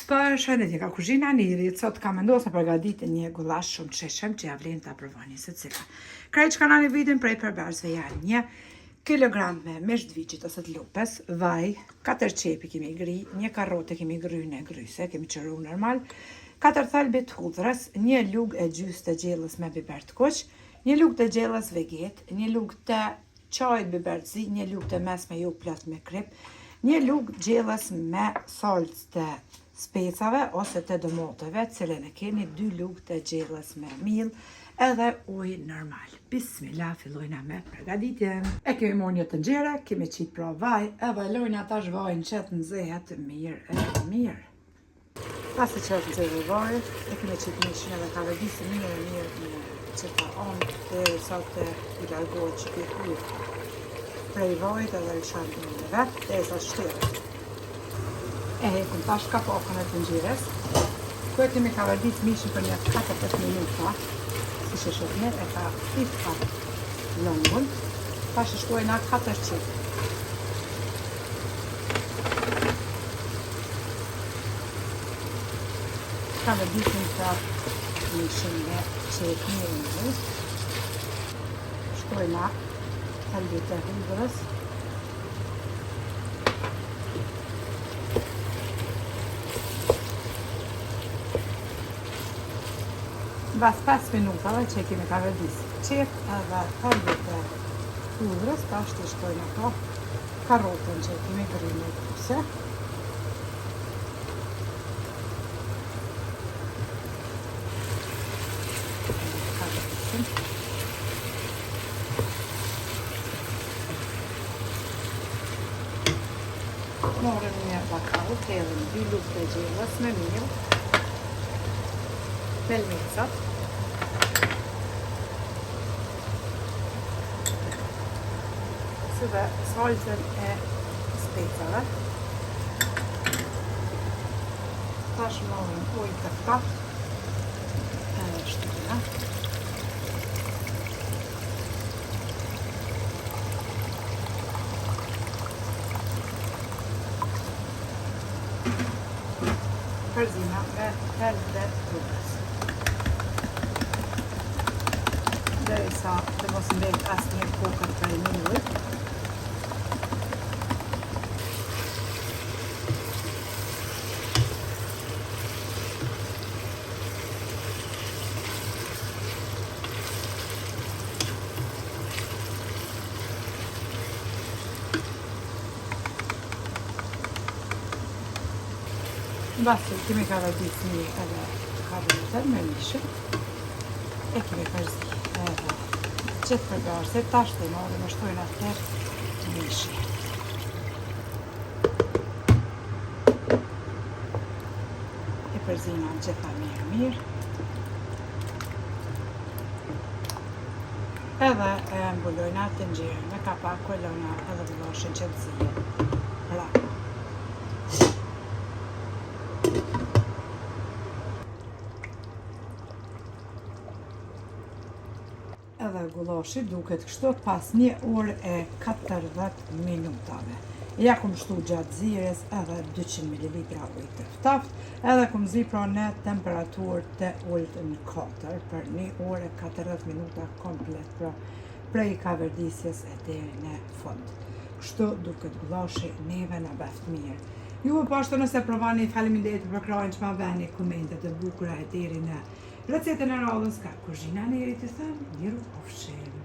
Përshëndetje, ka kuzhina Nirit. Sot kam vendosur të përgatitem një gullash shumë të sheshëm që ja vlen ta provoni secila. Krejt që kanë në videon prej përbarsve janë 1 kilogram me mish të viçit ose të lupes, vaj, 4 qepi kemi gri, 1 karrotë kemi gryne gryse, kemi qëru normal, 4 thalbi të hudhrës, 1 lugë e gjysë të gjellës me biber të kuq, 1 lugë të gjellës veget, 1 lugë të çajit biber të zi, 1 lugë të mesme ju plot me krip, 1 lugë gjellës me salcë të specave ose të domoteve, cilën e keni, 2 lugë të gjellës me miell, edhe ujë normal. Bismillah, fillojna me përgatitjen. E kemi marrë një tenxhere, kemi qit pra vaj, e valojna tash vajin që të nxehet mirë. Pasi që të nxehet vaji, e kemi qit mishin edhe ka vëdisë mirë që ta onë dhe sa të i largohet që këtë ujë prej vajit edhe lëshan në vetë, dhe sa shtire. E hekum tash kapakën e tenxheres. Kërë kemi ka vëdisë mishin për një 4-5 minuta, si që shëfner, e ka fifka lëngun, ta që shkojna 4 qip. Ka vëdisin të mishin me qep mirë në shkojna thalbit e hudhrës, Bas 5 minutave që kemi ka vëdisë qep edhe thalbit e hudhrës, tash të shkojna po karrotën që kemi gryne gjysë. Morëm një bakall, thellëm 2 lugë të gjellës me miell, melmecat, si dhe salcën e specave. Tash morëm ujë të ftohtë, edhe shtyna. Përzina me thelb dhe hudhrës. Derisa të mos mbet asnjë kokër prej miellit. Basi, kemi ka vëdisë një edhe karrotën me mishin, e kemi përzi edhe gjithë përgarse, tash të marrë me shtojnë atër mishi. E përzina gjitha mirë. Edhe e mbulojna tenxherën me kapak, kolona edhe gullashin që të zihet. Edhe gullashi duket kështu pas 1 orë e 40 minutave. Ja kum shtu gjatë zires edhe 200 ml ujë të ftoftë, edhe kum zi pra në temperaturë të ulët në 4 për 1 orë e 40 minuta komplet, pra prej kaverdisjes e deri në fund. Kështu duket gullashi, neve na beft mirë. Ju po ashtu nëse provani, faleminderit për krajin që ma veni komentet e bukura e deri në recetën e radhës, ka kuzhina Nirit të thënë, miru ofshim.